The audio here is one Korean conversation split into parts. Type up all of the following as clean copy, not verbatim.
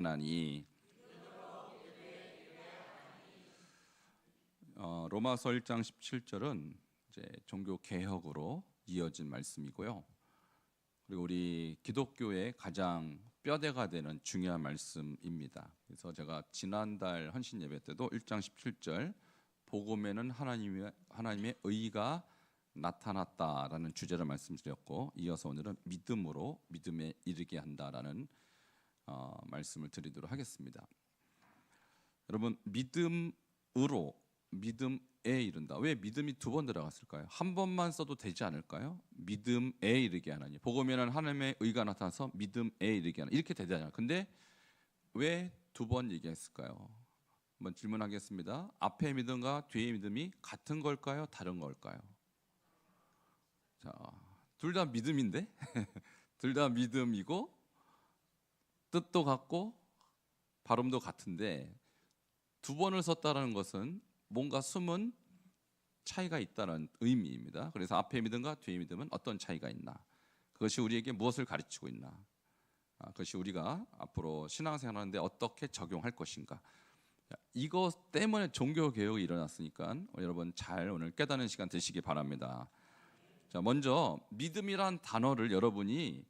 하나니. 로마서 1장 17절은 이제 종교 개혁으로 이어진 말씀이고요. 그리고 우리 기독교의 가장 뼈대가 되는 중요한 말씀입니다. 그래서 제가 지난달 헌신 예배 때도 1장 17절 복음에는 하나님의 의가 나타났다라는 주제를 말씀드렸고, 이어서 오늘은 믿음으로 믿음에 이르게 한다라는 말씀을 드리도록 하겠습니다. 여러분, 믿음으로 믿음에 이른다. 왜 믿음이 두 번 들어갔을까요? 한 번만 써도 되지 않을까요? 믿음에 이르게 하나니. 복음에는 하나님의 의가 나타나서 믿음에 이르게 하나, 이렇게 되잖아요. 근데 왜 두 번 얘기했을까요? 한번 질문하겠습니다. 앞에 믿음과 뒤에 믿음이 같은 걸까요? 다른 걸까요? 자, 둘 다 믿음인데 둘 다 믿음이고 뜻도 같고 발음도 같은데 두 번을 썼다는 것은 뭔가 숨은 차이가 있다는 의미입니다. 그래서 앞에 믿음과 뒤에 믿음은 어떤 차이가 있나? 그것이 우리에게 무엇을 가르치고 있나? 그것이 우리가 앞으로 신앙생활하는데 어떻게 적용할 것인가? 이것 때문에 종교개혁이 일어났으니까 여러분 잘 오늘 깨닫는 시간 되시기 바랍니다. 자, 먼저 믿음이란 단어를 여러분이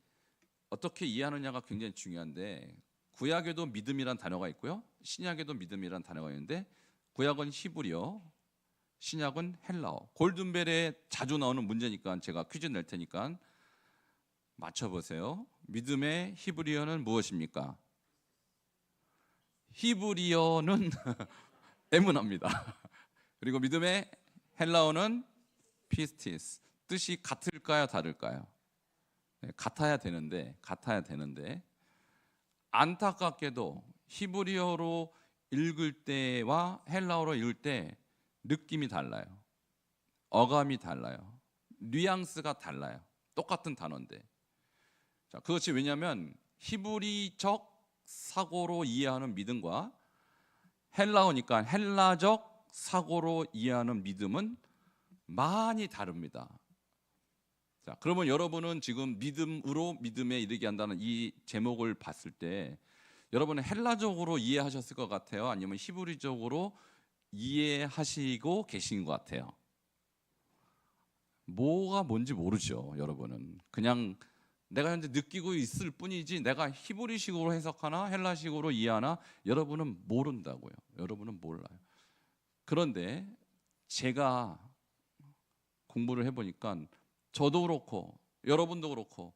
어떻게 이해하느냐가 굉장히 중요한데, 구약에도 믿음이란 단어가 있고요, 신약에도 믿음이란 단어가 있는데, 구약은 히브리어, 신약은 헬라어. 골든벨에 자주 나오는 문제니까 제가 퀴즈 낼 테니까 맞춰보세요. 믿음의 히브리어는 무엇입니까? 히브리어는 에무나입니다. 그리고 믿음의 헬라어는 피스티스. 뜻이 같을까요, 다를까요? 네, 같아야 되는데 안타깝게도 히브리어로 읽을 때와 헬라어로 읽을 때 느낌이 달라요. 어감이 달라요. 뉘앙스가 달라요. 똑같은 단어인데. 자, 그것이 왜냐하면 히브리적 사고로 이해하는 믿음과 헬라어니까 헬라적 사고로 이해하는 믿음은 많이 다릅니다. 자, 그러면 여러분은 지금 믿음으로 믿음에 이르게 한다는 이 제목을 봤을 때 여러분은 헬라적으로 이해하셨을 것 같아요? 아니면 히브리적으로 이해하시고 계신 것 같아요? 뭐가 뭔지 모르죠. 여러분은 그냥 내가 현재 느끼고 있을 뿐이지 내가 히브리식으로 해석하나 헬라식으로 이해하나 여러분은 모른다고요. 여러분은 몰라요. 그런데 제가 공부를 해보니까 저도 그렇고 여러분도 그렇고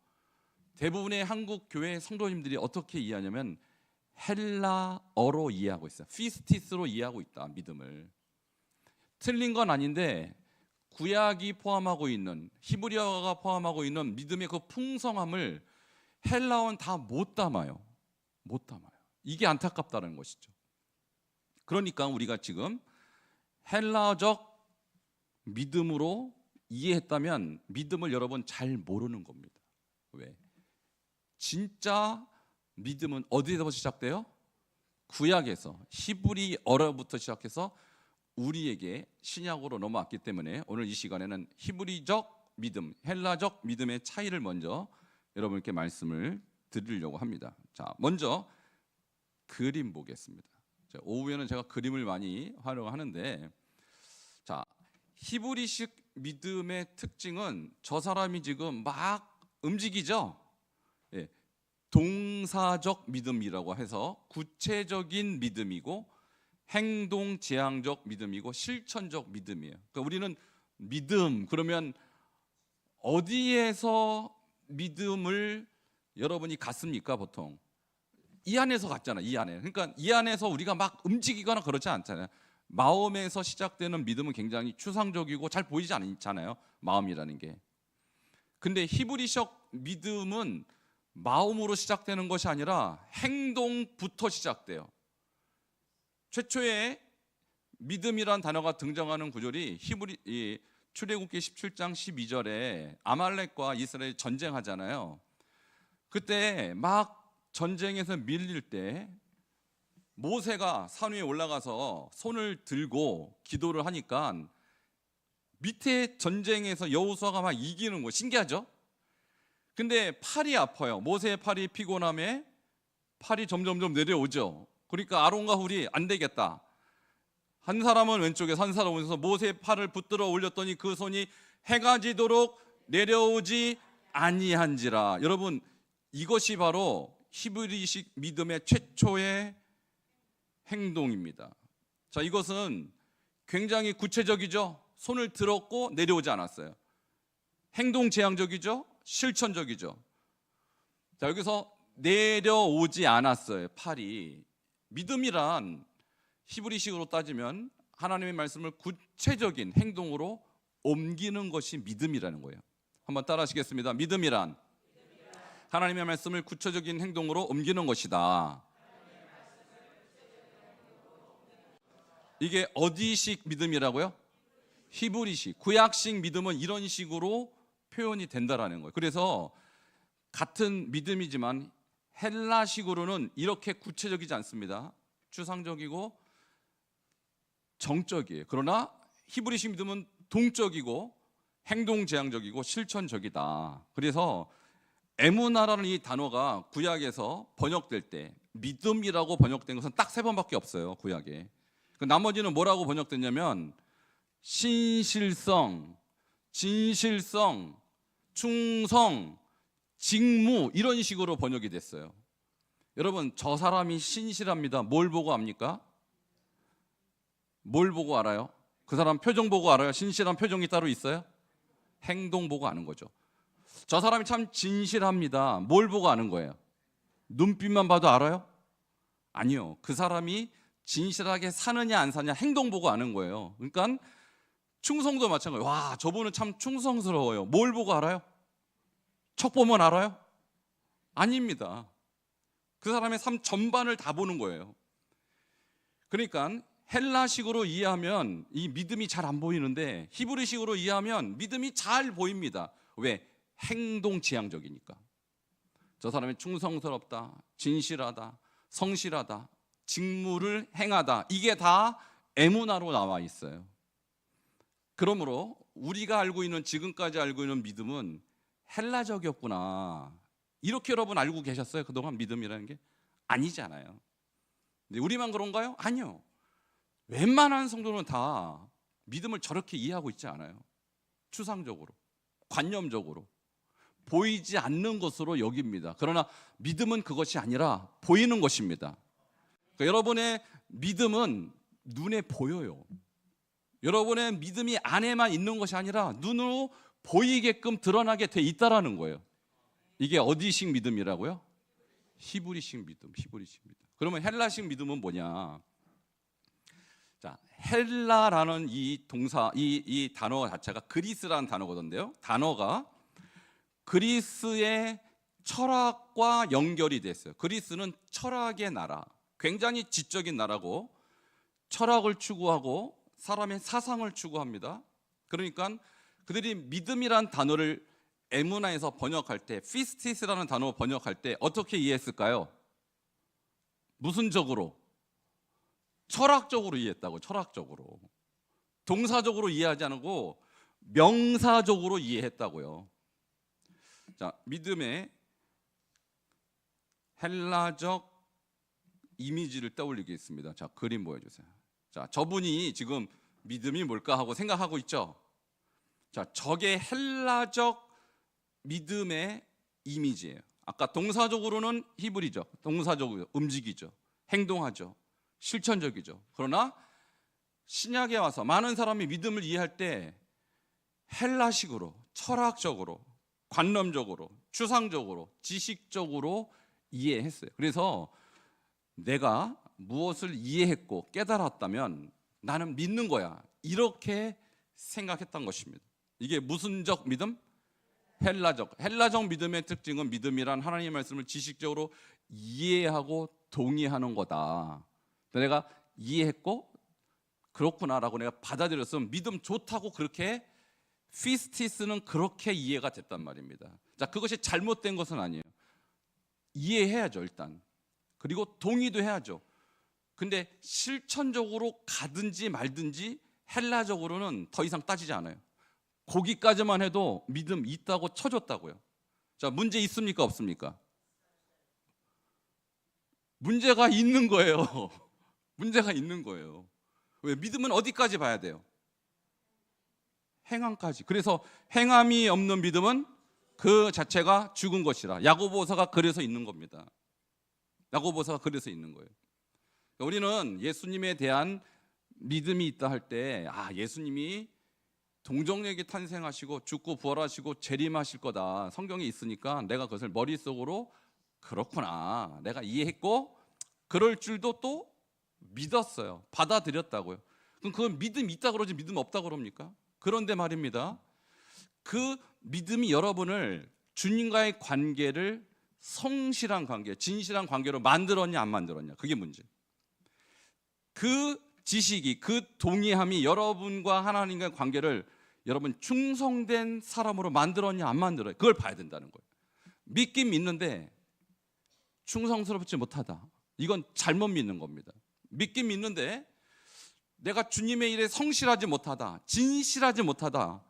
대부분의 한국 교회 성도님들이 어떻게 이해하냐면 헬라어로 이해하고 있어요. 피스티스로 이해하고 있다, 믿음을. 틀린 건 아닌데 구약이 포함하고 있는, 히브리어가 포함하고 있는 믿음의 그 풍성함을 헬라어는 다 못 담아요. 이게 안타깝다는 것이죠. 그러니까 우리가 지금 헬라어적 믿음으로 이해했다면 믿음을 여러분 잘 모르는 겁니다. 왜? 진짜 믿음은 어디에서 시작돼요? 구약에서, 히브리어로부터 시작해서 우리에게 신약으로 넘어왔기 때문에 오늘 이 시간에는 히브리적 믿음, 헬라적 믿음의 차이를 먼저 여러분께 말씀을 드리려고 합니다. 자, 먼저 그림 보겠습니다. 자, 오후에는 제가 그림을 많이 활용하는데, 자, 히브리식 믿음의 특징은 저 사람이 지금 막 움직이죠. 예, 동사적 믿음이라고 해서 구체적인 믿음이고 행동 지향적 믿음이고 실천적 믿음이에요. 그러니까 우리는 믿음 그러면 어디에서 믿음을 여러분이 갖습니까? 보통 이 안에서 갖잖아요. 이 안에. 그러니까 이 안에서 우리가 막 움직이거나 그렇지 않잖아요. 마음에서 시작되는 믿음은 굉장히 추상적이고 잘 보이지 않잖아요. 마음이라는 게. 근데 히브리적 믿음은 마음으로 시작되는 것이 아니라 행동부터 시작돼요. 최초에 믿음이란 단어가 등장하는 구절이 출애굽기 17장 12절에 아말렉과 이스라엘이 전쟁하잖아요. 그때 막 전쟁에서 밀릴 때 모세가 산 위에 올라가서 손을 들고 기도를 하니까 밑에 전쟁에서 여호수아가 막 이기는 거 신기하죠? 근데 팔이 아파요. 모세의 팔이 피곤함에 팔이 점점점 내려오죠. 그러니까 아론과 훌이 안 되겠다. 한 사람은 왼쪽에 한 사람은 오면서 모세의 팔을 붙들어 올렸더니 그 손이 해가 지도록 내려오지 아니한지라. 여러분, 이것이 바로 히브리식 믿음의 최초의 행동입니다. 자, 이것은 굉장히 구체적이죠. 손을 들었고 내려오지 않았어요. 행동 제한적이죠. 실천적이죠. 자, 여기서 내려오지 않았어요. 팔이. 믿음이란 히브리식으로 따지면 하나님의 말씀을 구체적인 행동으로 옮기는 것이 믿음이라는 거예요. 한번 따라 하시겠습니다. 믿음이란 하나님의 말씀을 구체적인 행동으로 옮기는 것이다. 이게 어디식 믿음이라고요? 히브리식, 구약식 믿음은 이런 식으로 표현이 된다라는 거예요. 그래서 같은 믿음이지만 헬라식으로는 이렇게 구체적이지 않습니다. 추상적이고 정적이에요. 그러나 히브리식 믿음은 동적이고 행동 제한적이고 실천적이다. 그래서 에무나라는 이 단어가 구약에서 번역될 때 믿음이라고 번역된 것은 딱 3번밖에 없어요. 구약에. 그 나머지는 뭐라고 번역됐냐면 신실성, 진실성, 충성, 직무 이런 식으로 번역이 됐어요. 여러분, 저 사람이 신실합니다. 뭘 보고 압니까? 뭘 보고 알아요? 그 사람 표정 보고 알아요? 신실한 표정이 따로 있어요? 행동 보고 아는 거죠. 저 사람이 참 진실합니다. 뭘 보고 아는 거예요? 눈빛만 봐도 알아요? 아니요. 그 사람이 진실하게 사느냐 안 사느냐 행동 보고 아는 거예요. 그러니까 충성도 마찬가지예요. 와, 저분은 참 충성스러워요. 뭘 보고 알아요? 척 보면 알아요? 아닙니다. 그 사람의 삶 전반을 다 보는 거예요. 그러니까 헬라식으로 이해하면 이 믿음이 잘 안 보이는데 히브리식으로 이해하면 믿음이 잘 보입니다. 왜? 행동 지향적이니까. 저 사람이 충성스럽다, 진실하다, 성실하다, 직무를 행하다. 이게 다 에무나로 나와 있어요. 그러므로 우리가 알고 있는, 지금까지 알고 있는 믿음은 헬라적이었구나. 이렇게 여러분 알고 계셨어요? 그동안 믿음이라는 게? 아니잖아요. 근데 우리만 그런가요? 아니요. 웬만한 성도는 다 믿음을 저렇게 이해하고 있지 않아요. 추상적으로, 관념적으로 보이지 않는 것으로 여깁니다. 그러나 믿음은 그것이 아니라 보이는 것입니다. 그러니까 여러분의 믿음은 눈에 보여요. 여러분의 믿음이 안에만 있는 것이 아니라 눈으로 보이게끔 드러나게 돼 있다라는 거예요. 이게 어디식 믿음이라고요? 히브리식 믿음, 히브리식 믿음. 그러면 헬라식 믿음은 뭐냐? 자, 헬라라는 이 동사, 이 단어 자체가 그리스라는 단어거든요. 단어가 그리스의 철학과 연결이 됐어요. 그리스는 철학의 나라, 굉장히 지적인 나라고 철학을 추구하고 사람의 사상을 추구합니다. 그러니까 그들이 믿음이란 단어를 에무나에서 번역할 때, 피스티스라는 단어 번역할 때 어떻게 이해했을까요? 무슨 적으로? 철학적으로 이해했다고. 철학적으로. 동사적으로 이해하지 않고 명사적으로 이해했다고요. 자, 믿음의 헬라적 이미지를 떠올리겠습니다. 자, 그림 보여주세요. 자, 저분이 지금 믿음이 뭘까 하고 생각하고 있죠. 자, 저게 헬라적 믿음의 이미지예요. 아까 동사적으로는 히브리죠. 동사적으로 움직이죠. 행동하죠. 실천적이죠. 그러나 신약에 와서 많은 사람이 믿음을 이해할 때 헬라식으로, 철학적으로, 관념적으로, 추상적으로, 지식적으로 이해했어요. 그래서 내가 무엇을 이해했고 깨달았다면 나는 믿는 거야. 이렇게 생각했던 것입니다. 이게 무슨적 믿음? 헬라적 믿음의 특징은 믿음이란 하나님의 말씀을 지식적으로 이해하고 동의하는 거다. 내가 이해했고 그렇구나라고 내가 받아들였으면 믿음 좋다고 그렇게 피스티스는 그렇게 이해가 됐단 말입니다. 자, 그것이 잘못된 것은 아니에요. 이해해야죠, 일단. 그리고 동의도 해야죠. 근데 실천적으로 가든지 말든지 헬라적으로는 더 이상 따지지 않아요. 거기까지만 해도 믿음 있다고 쳐줬다고요. 자, 문제 있습니까? 없습니까? 문제가 있는 거예요. 문제가 있는 거예요. 왜? 믿음은 어디까지 봐야 돼요? 행함까지. 그래서 행함이 없는 믿음은 그 자체가 죽은 것이라. 야고보서가 그래서 있는 겁니다. 야고보서가 그래서 있는 거예요. 우리는 예수님에 대한 믿음이 있다 할 때, 예수님이 동정에게 탄생하시고 죽고 부활하시고 재림하실 거다, 성경에 있으니까 내가 그것을 머릿속으로 그렇구나, 내가 이해했고 그럴 줄도 또 믿었어요. 받아들였다고요. 그럼 그건 믿음이 있다 그러지 믿음 없다 그럽니까? 그런데 말입니다, 그 믿음이 여러분을 주님과의 관계를 성실한 관계, 진실한 관계로 만들었냐 안 만들었냐, 그게 문제. 그 지식이, 그 동의함이 여러분과 하나님과의 관계를 여러분 충성된 사람으로 만들었냐 안 만들어요. 그걸 봐야 된다는 거예요. 믿긴 믿는데 충성스럽지 못하다, 이건 잘못 믿는 겁니다. 믿긴 믿는데 내가 주님의 일에 성실하지 못하다, 진실하지 못하다,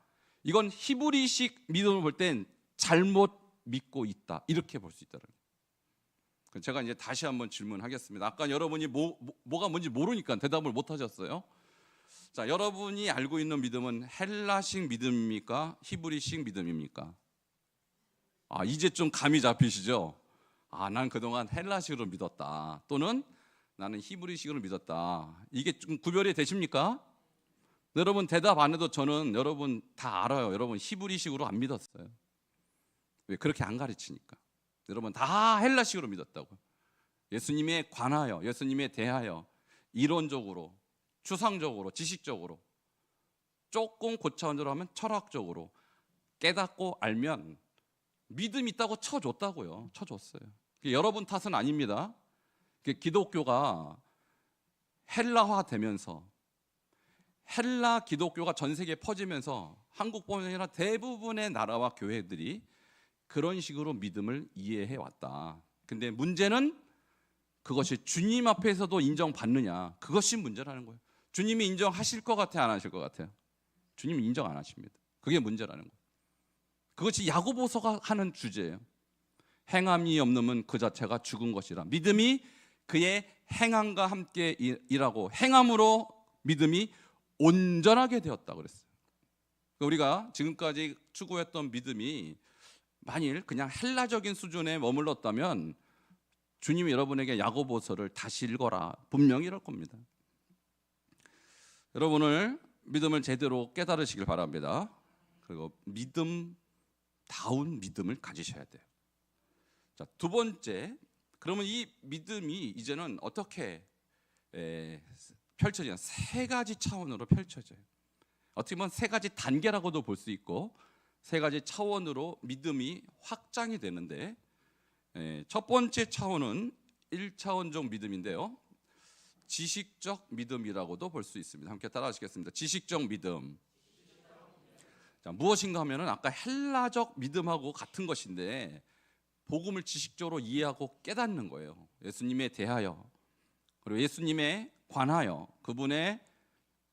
이건 히브리식 믿음을 볼 땐 잘못 믿고 있다, 이렇게 볼 수 있다는 거예요. 제가 이제 다시 한번 질문하겠습니다. 아까 여러분이 뭐가 뭔지 모르니까 대답을 못 하셨어요. 자, 여러분이 알고 있는 믿음은 헬라식 믿음입니까? 히브리식 믿음입니까? 이제 좀 감이 잡히시죠? 난 그동안 헬라식으로 믿었다, 또는 나는 히브리식으로 믿었다. 이게 좀 구별이 되십니까? 여러분 대답 안 해도 저는 여러분 다 알아요. 여러분 히브리식으로 안 믿었어요. 왜? 그렇게 안 가르치니까. 여러분 다 헬라식으로 믿었다고. 예수님에 관하여, 예수님에 대하여 이론적으로, 추상적으로, 지식적으로, 조금 고차원적으로 하면 철학적으로 깨닫고 알면 믿음 있다고 쳐줬다고요. 쳐줬어요. 여러분 탓은 아닙니다. 기독교가 헬라화 되면서, 헬라 기독교가 전 세계에 퍼지면서 한국뿐만 아니라 대부분의 나라와 교회들이 그런 식으로 믿음을 이해해 왔다. 근데 문제는 그것이 주님 앞에서도 인정받느냐, 그것이 문제라는 거예요. 주님이 인정하실 것 같아요, 안 하실 것 같아요? 주님이 인정 안 하십니다. 그게 문제라는 거예요. 그것이 야고보서가 하는 주제예요. 행함이 없는 그 자체가 죽은 것이라. 믿음이 그의 행함과 함께 일하고 행함으로 믿음이 온전하게 되었다 그랬어요. 우리가 지금까지 추구했던 믿음이 만일 그냥 헬라적인 수준에 머물렀다면 주님이 여러분에게 야고보서를 다시 읽어라 분명히 이럴 겁니다. 여러분을 믿음을 제대로 깨달으시길 바랍니다. 그리고 믿음다운 믿음을 가지셔야 돼요. 자, 두 번째, 그러면 이 믿음이 이제는 어떻게 펼쳐지냐? 세 가지 차원으로 펼쳐져요. 어떻게 보면 세 가지 단계라고도 볼 수 있고 세 가지 차원으로 믿음이 확장이 되는데, 첫 번째 차원은 1차원적 믿음인데요, 지식적 믿음이라고도 볼 수 있습니다. 함께 따라하시겠습니다. 지식적 믿음. 자, 무엇인가 하면은 아까 헬라적 믿음하고 같은 것인데 복음을 지식적으로 이해하고 깨닫는 거예요. 예수님에 대하여, 그리고 예수님에 관하여, 그분의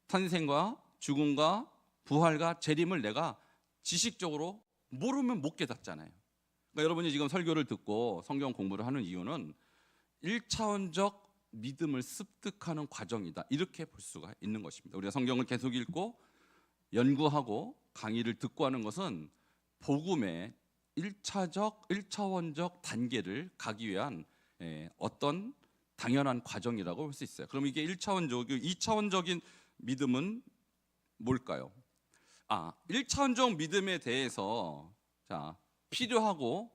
탄생과 죽음과 부활과 재림을 내가 지식적으로 모르면 못 깨닫잖아요. 그러니까 여러분이 지금 설교를 듣고 성경 공부를 하는 이유는 1차원적 믿음을 습득하는 과정이다, 이렇게 볼 수가 있는 것입니다. 우리가 성경을 계속 읽고 연구하고 강의를 듣고 하는 것은 복음의 1차원적 단계를 가기 위한 어떤 당연한 과정이라고 볼 수 있어요. 그럼 이게 1차원적, 2차원적인 믿음은 뭘까요? 1차원적 믿음에 대해서 필요하고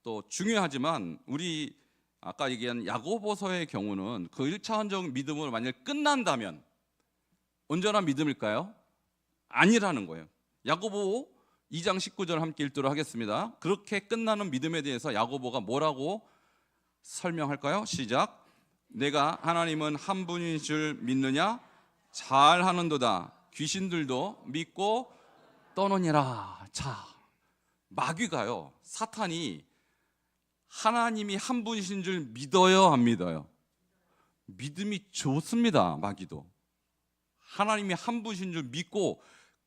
또 중요하지만 우리 아까 얘기한 야고보서의 경우는 그 1차원적 믿음으로 만약 끝난다면 온전한 믿음일까요? 아니라는 거예요. 야고보 2장 19절 함께 읽도록 하겠습니다. 그렇게 끝나는 믿음에 대해서 야고보가 뭐라고 설명할까요? 시작. 내가 하나님은 한 분인 줄 믿느냐? 잘하는도다. 귀신들도 믿고 떠노니라. 자, 마귀가요, 사탄이 하나님이 한 분이신 줄 믿어요, 안 믿어요? 믿음이 좋습니다. 마귀도 하나님이 한 분이신 줄 믿고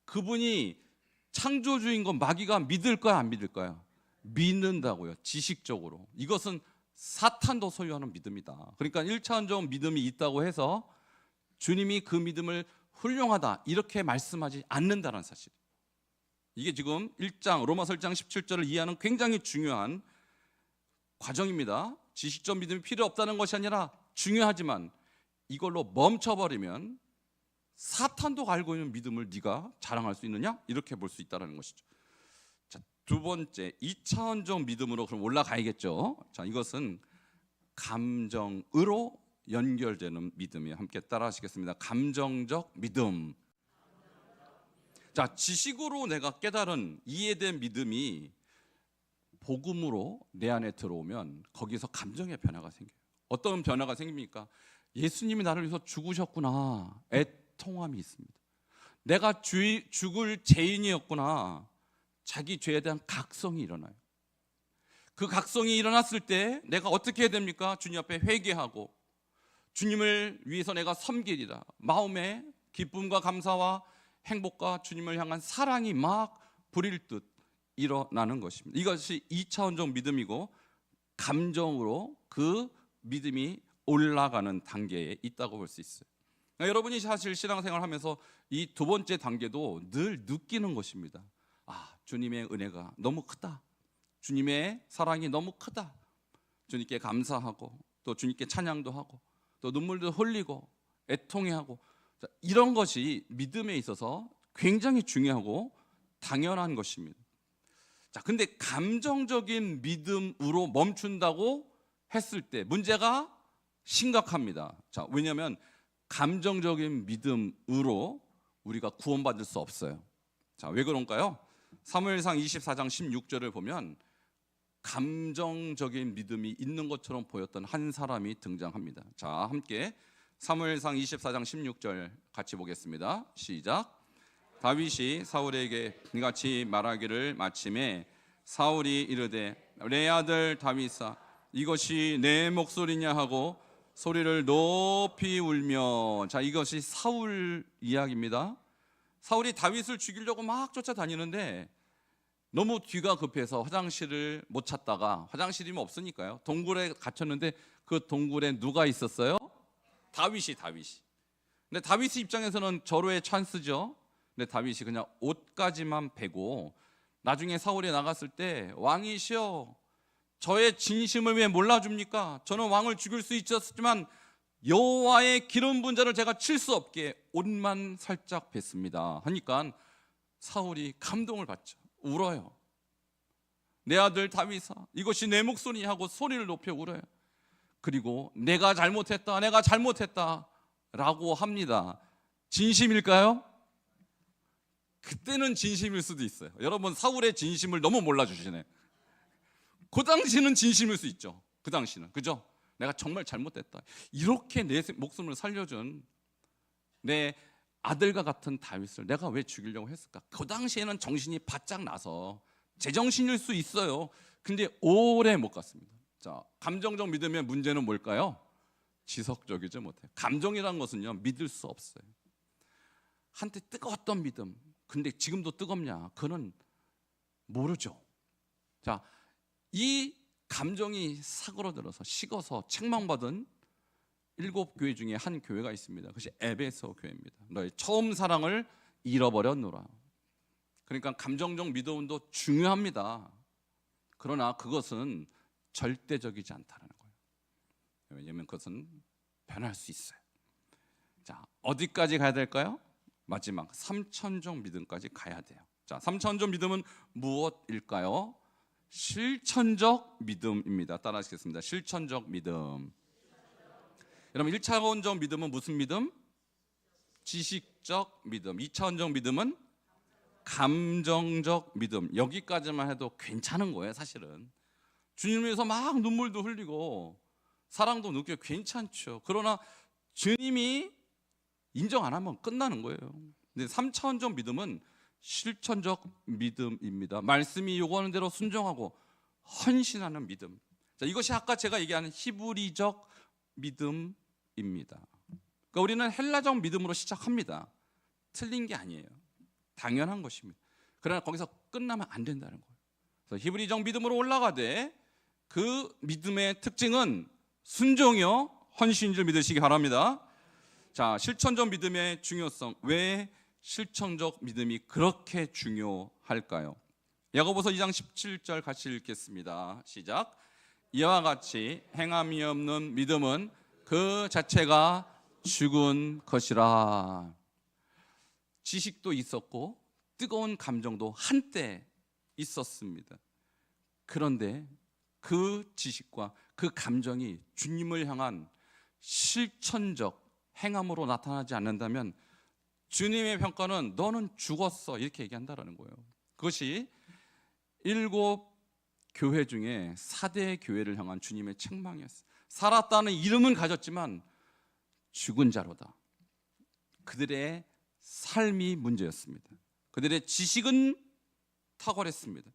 그분이 창조주인 건 마귀가 믿을까요, 안 믿을까요? 믿는다고요. 지식적으로. 이것은 사탄도 소유하는 믿음이다. 그러니까 1차원적 믿음이 있다고 해서 주님이 그 믿음을 훌륭하다 이렇게 말씀하지 않는다는 사실. 이게 지금 로마서 1장 17절을 이해하는 굉장히 중요한 과정입니다. 지식적 믿음이 필요 없다는 것이 아니라 중요하지만 이걸로 멈춰버리면 사탄도 알고 있는 믿음을 네가 자랑할 수 있느냐? 이렇게 볼 수 있다는 것이죠. 자, 두 번째 2차원적 믿음으로 그럼 올라가야겠죠. 자, 이것은 감정으로 연결되는 믿음이 함께 따라하시겠습니다. 감정적 믿음. 자, 지식으로 내가 깨달은 이해된 믿음이 복음으로 내 안에 들어오면 거기서 감정의 변화가 생겨요. 어떤 변화가 생깁니까? 예수님이 나를 위해서 죽으셨구나. 애통함이 있습니다. 내가 죽을 죄인이었구나. 자기 죄에 대한 각성이 일어나요. 그 각성이 일어났을 때 내가 어떻게 해야 됩니까? 주님 앞에 회개하고 주님을 위해서 내가 섬기리라. 마음에 기쁨과 감사와 행복과 주님을 향한 사랑이 막 부릴 듯 일어나는 것입니다. 이것이 2차원적 믿음이고 감정으로 그 믿음이 올라가는 단계에 있다고 볼 수 있어요. 그러니까 여러분이 사실 신앙생활 하면서 이 두 번째 단계도 늘 느끼는 것입니다. 아, 주님의 은혜가 너무 크다. 주님의 사랑이 너무 크다. 주님께 감사하고 또 주님께 찬양도 하고 또 눈물도 흘리고 애통해하고, 이런 것이 믿음에 있어서 굉장히 중요하고 당연한 것입니다. 자, 근데 감정적인 믿음으로 멈춘다고 했을 때 문제가 심각합니다. 자, 왜냐하면 감정적인 믿음으로 우리가 구원받을 수 없어요. 자, 왜 그런가요? 사무엘상 24장 16절을 보면 감정적인 믿음이 있는 것처럼 보였던 한 사람이 등장합니다. 자, 함께 사무엘상 24장 16절 같이 보겠습니다. 시작. 다윗이 사울에게 이같이 말하기를 마침에 사울이 이르되 내 아들 다윗아 이것이 내 목소리냐 하고 소리를 높이 울며. 자, 이것이 사울 이야기입니다. 사울이 다윗을 죽이려고 막 쫓아다니는데 너무 뒤가 급해서 화장실을 못 찾다가, 화장실이면 없으니까요, 동굴에 갇혔는데 그 동굴에 누가 있었어요? 다윗이. 근데 다윗 입장에서는 절호의 찬스죠. 근데 다윗이 그냥 옷까지만 베고 나중에 사울이 나갔을 때 왕이시여 저의 진심을 왜 몰라줍니까? 저는 왕을 죽일 수 있었지만 여호와의 기름 분 자를 제가 칠 수 없게 옷만 살짝 뱄습니다 하니까 사울이 감동을 받죠. 울어요. 내 아들 다윗아 이것이 내 목소리 하고 소리를 높여 울어요. 그리고 내가 잘못했다 라고 합니다. 진심일까요? 그때는 진심일 수도 있어요. 여러분, 사울의 진심을 너무 몰라주시네. 그 당시는 진심일 수 있죠. 그 당시는, 그죠? 내가 정말 잘못했다, 이렇게 내 목숨을 살려준 내 아들과 같은 다윗을 내가 왜 죽이려고 했을까? 그 당시에는 정신이 바짝 나서 제정신일 수 있어요. 근데 오래 못 갔습니다. 자, 감정적 믿음의 문제는 뭘까요? 지속적이지 못해요. 감정이라는 것은요, 믿을 수 없어요. 한때 뜨거웠던 믿음, 근데 지금도 뜨겁냐? 그는 모르죠. 자, 이 감정이 사그러들어서 식어서 책망받은 7교회 중에 한 교회가 있습니다. 그것이 에베소 교회입니다. 너의 처음 사랑을 잃어버렸노라. 그러니까 감정적 믿음도 중요합니다. 그러나 그것은 절대적이지 않다는 거예요. 왜냐하면 그것은 변할 수 있어요. 자, 어디까지 가야 될까요? 마지막 3천적 믿음까지 가야 돼요. 자, 3천적 믿음은 무엇일까요? 실천적 믿음입니다. 따라하시겠습니다. 실천적 믿음. 여러분, 1차원적 믿음은 무슨 믿음? 지식적 믿음. 2차원적 믿음은 감정적 믿음. 여기까지만 해도 괜찮은 거예요. 사실은 주님을 위해서 막 눈물도 흘리고 사랑도 느끼고 괜찮죠. 그러나 주님이 인정 안 하면 끝나는 거예요. 근데 3차원적 믿음은 실천적 믿음입니다. 말씀이 요구하는 대로 순종하고 헌신하는 믿음. 자, 이것이 아까 제가 얘기하는 히브리적 믿음입니다. 그러니까 우리는 헬라적 믿음으로 시작합니다. 틀린 게 아니에요. 당연한 것입니다. 그러나 거기서 끝나면 안 된다는 거예요. 그래서 히브리적 믿음으로 올라가되 그 믿음의 특징은 순종이요 헌신인 줄 믿으시기 바랍니다. 자, 실천적 믿음의 중요성. 왜 실천적 믿음이 그렇게 중요할까요? 야고보서 2장 17절 같이 읽겠습니다. 시작. 이와 같이 행함이 없는 믿음은 그 자체가 죽은 것이라. 지식도 있었고 뜨거운 감정도 한때 있었습니다. 그런데 그 지식과 그 감정이 주님을 향한 실천적 행함으로 나타나지 않는다면 주님의 평가는 너는 죽었어 이렇게 얘기한다라는 거예요. 그것이 7 교회 중에 4대 교회를 향한 주님의 책망이었어요. 살았다는 이름은 가졌지만 죽은 자로다. 그들의 삶이 문제였습니다. 그들의 지식은 탁월했습니다.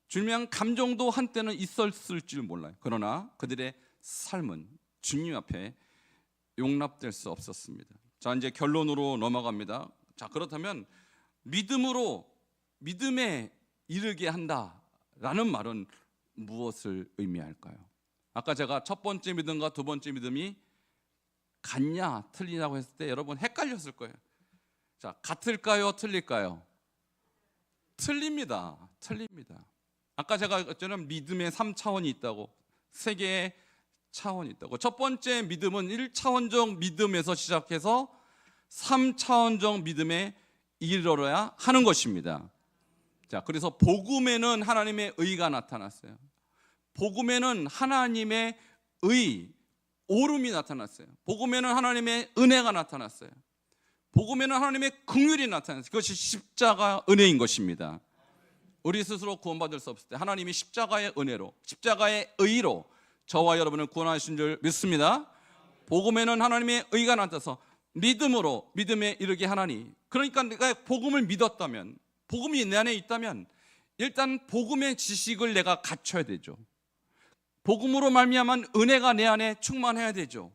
주님의 향한 감정도 한때는 있었을 줄 몰라요. 그러나 그들의 삶은 주님 앞에 용납될 수 없었습니다. 자, 이제 결론으로 넘어갑니다. 자, 그렇다면 믿음에 이르게 한다라는 말은 무엇을 의미할까요? 아까 제가 첫 번째 믿음과 두 번째 믿음이 같냐 틀리냐고 했을 때 여러분 헷갈렸을 거예요. 자, 같을까요? 틀릴까요? 틀립니다. 아까 제가 했잖아요. 믿음의 3차원이 있다고, 3개의 차원이 있다고. 첫 번째 믿음은 1차원적 믿음에서 시작해서 3차원적 믿음에 이르러야 하는 것입니다. 자, 그래서 복음에는 하나님의 의가 나타났어요. 복음에는 하나님의 오름이 나타났어요. 복음에는 하나님의 은혜가 나타났어요. 복음에는 하나님의 긍휼이 나타났어요. 그것이 십자가 은혜인 것입니다. 우리 스스로 구원받을 수 없을 때 하나님이 십자가의 은혜로, 십자가의 의로 저와 여러분을 구원하신 줄 믿습니다. 복음에는 하나님의 의가 나타나서 믿음으로 믿음에 이르게 하나니. 그러니까 내가 복음을 믿었다면, 복음이 내 안에 있다면 일단 복음의 지식을 내가 갖춰야 되죠. 복음으로 말미암은 은혜가 내 안에 충만해야 되죠.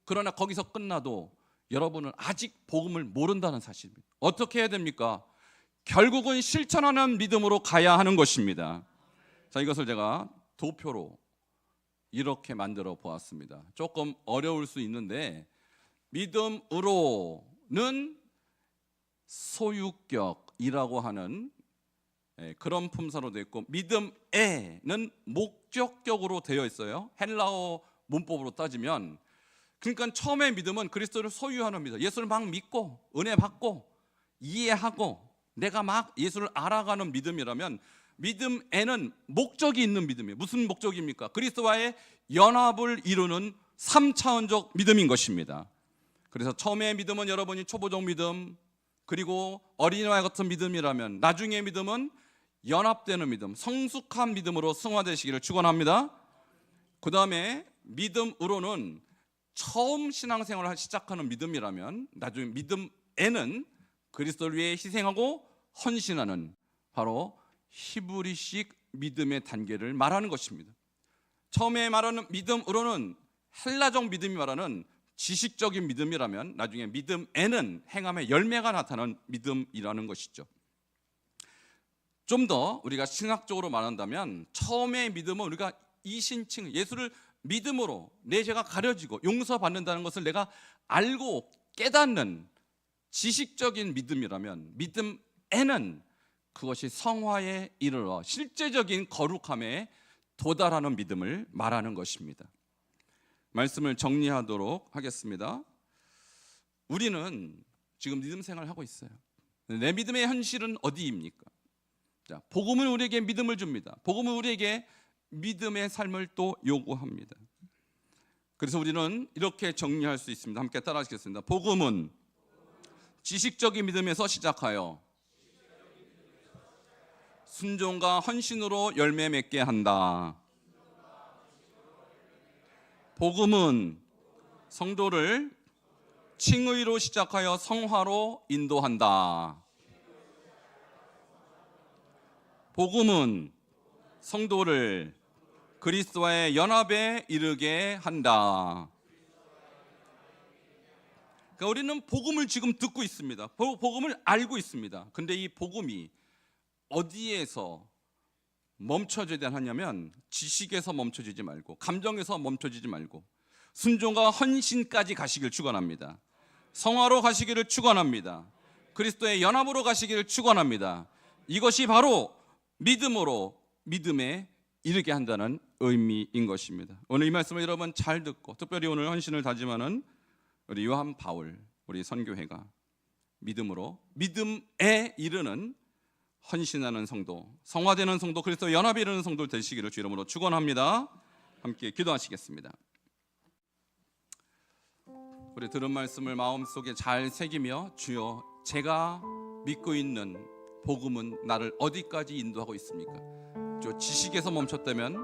그러나 거기서 끝나도 여러분은 아직 복음을 모른다는 사실입니다. 어떻게 해야 됩니까? 결국은 실천하는 믿음으로 가야 하는 것입니다. 자, 이것을 제가 도표로 이렇게 만들어 보았습니다. 조금 어려울 수 있는데, 믿음으로는 소유격이라고 하는 그런 품사로 되어 있고, 믿음에는 목적격으로 되어 있어요. 헬라어 문법으로 따지면. 그러니까 처음에 믿음은 그리스도를 소유하는 믿음, 예수를 막 믿고 은혜 받고 이해하고 내가 막 예수를 알아가는 믿음이라면, 믿음에는 목적이 있는 믿음이에요. 무슨 목적입니까? 그리스도와의 연합을 이루는 3차원적 믿음인 것입니다. 그래서 처음에 믿음은 여러분이 초보적 믿음, 그리고 어린이와 같은 믿음이라면 나중에 믿음은 연합되는 믿음, 성숙한 믿음으로 승화되시기를 축원합니다. 그 다음에 믿음으로는 처음 신앙생활을 시작하는 믿음이라면 나중에 믿음에는 그리스도를 위해 희생하고 헌신하는 바로 히브리식 믿음의 단계를 말하는 것입니다. 처음에 말하는 믿음으로는 헬라적 믿음이 말하는 지식적인 믿음이라면 나중에 믿음에는 행함의 열매가 나타나는 믿음이라는 것이죠. 좀 더 우리가 신학적으로 말한다면 처음의 믿음은 우리가 이신칭, 예수를 믿음으로 내 죄가 가려지고 용서받는다는 것을 내가 알고 깨닫는 지식적인 믿음이라면, 믿음에는 그것이 성화에 이르러 실제적인 거룩함에 도달하는 믿음을 말하는 것입니다. 말씀을 정리하도록 하겠습니다. 우리는 지금 믿음 생활을 하고 있어요. 내 믿음의 현실은 어디입니까? 자, 복음은 우리에게 믿음을 줍니다. 복음은 우리에게 믿음의 삶을 또 요구합니다. 그래서 우리는 이렇게 정리할 수 있습니다. 함께 따라 하시겠습니다. 복음은 지식적인 믿음에서 시작하여 순종과 헌신으로 열매 맺게 한다. 복음은 성도를 칭의로 시작하여 성화로 인도한다. 복음은 성도를 그리스도와의 연합에 이르게 한다. 그러니까 우리는 복음을 지금 듣고 있습니다. 복음을 알고 있습니다. 근데 이 복음이 어디에서 멈춰져야 하냐면 지식에서 멈춰지지 말고 감정에서 멈춰지지 말고 순종과 헌신까지 가시길 축원합니다. 성화로 가시기를 축원합니다. 그리스도의 연합으로 가시기를 축원합니다. 이것이 바로 믿음에 이르게 한다는 의미인 것입니다. 오늘 이 말씀을 여러분 잘 듣고 특별히 오늘 헌신을 다짐하는 우리 요한 바울 우리 선교회가 믿음에 이르는 헌신하는 성도, 성화되는 성도, 그리스도 연합에 이르는 성도 되시기를 주 이름으로 축원합니다. 함께 기도하시겠습니다. 우리 들은 말씀을 마음속에 잘 새기며 주여 제가 믿고 있는 복음은 나를 어디까지 인도하고 있습니까? 저 지식에서 멈췄다면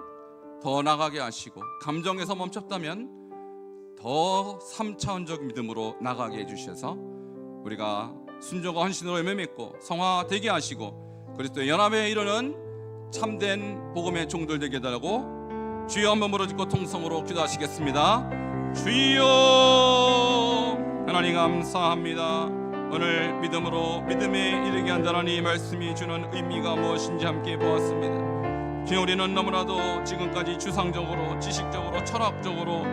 더 나가게 하시고 감정에서 멈췄다면 더 3차원적 믿음으로 나가게 해주셔서 우리가 순종과 헌신으로 열매 맺고 성화되게 하시고 그리스도의 연합에 이르는 참된 복음의 종들 되게 해달라고 주여 한번 부르짖고 통성으로 기도하시겠습니다. 주여 하나님 감사합니다. 오늘 믿음에 이르게 한다는 이 말씀이 주는 의미가 무엇인지 함께 보았습니다. 주여 우리는 너무나도 지금까지 주상적으로 지식적으로 철학적으로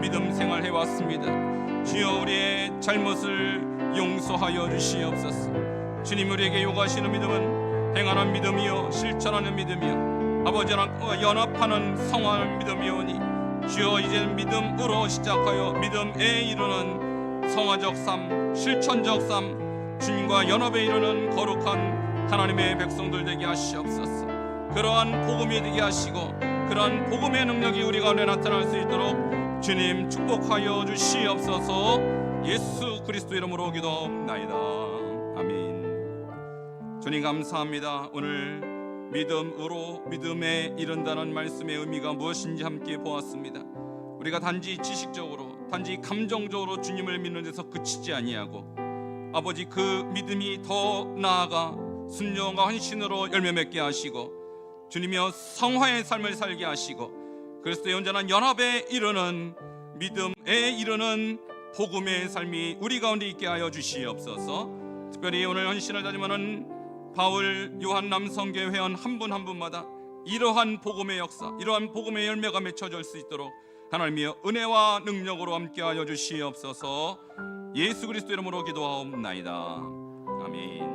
믿음 생활해 왔습니다. 주여 우리의 잘못을 용서하여 주시옵소서. 주님 우리에게 요구하시는 믿음은 행하는 믿음이요 실천하는 믿음이요 아버지와 연합하는 성화하는 믿음이오니 주여 이제는 믿음으로 시작하여 믿음에 이르는 성화적 삶, 실천적 삶, 주님과 연합에 이르는 거룩한 하나님의 백성들 되게 하시옵소서. 그러한 복음이 되게 하시고 그러한 복음의 능력이 우리 가운데 나타날 수 있도록 주님 축복하여 주시옵소서. 예수 그리스도 이름으로 기도하옵나이다. 아멘. 주님 감사합니다. 오늘 믿음에 이른다는 말씀의 의미가 무엇인지 함께 보았습니다. 우리가 단지 지식적으로 단지 감정적으로 주님을 믿는 데서 그치지 아니하고 아버지 그 믿음이 더 나아가 순종과 헌신으로 열매 맺게 하시고 주님이여 성화의 삶을 살게 하시고 그리스도의 온전한 연합에 이르는 믿음에 이르는 복음의 삶이 우리 가운데 있게 하여 주시옵소서. 특별히 오늘 헌신을 다짐하는 바울, 요한 남성교회 회원 한 분 한 분마다 이러한 복음의 역사, 이러한 복음의 열매가 맺혀질 수 있도록 하나님의 은혜와 능력으로 함께하여 주시옵소서. 예수 그리스도 이름으로 기도하옵나이다. 아멘.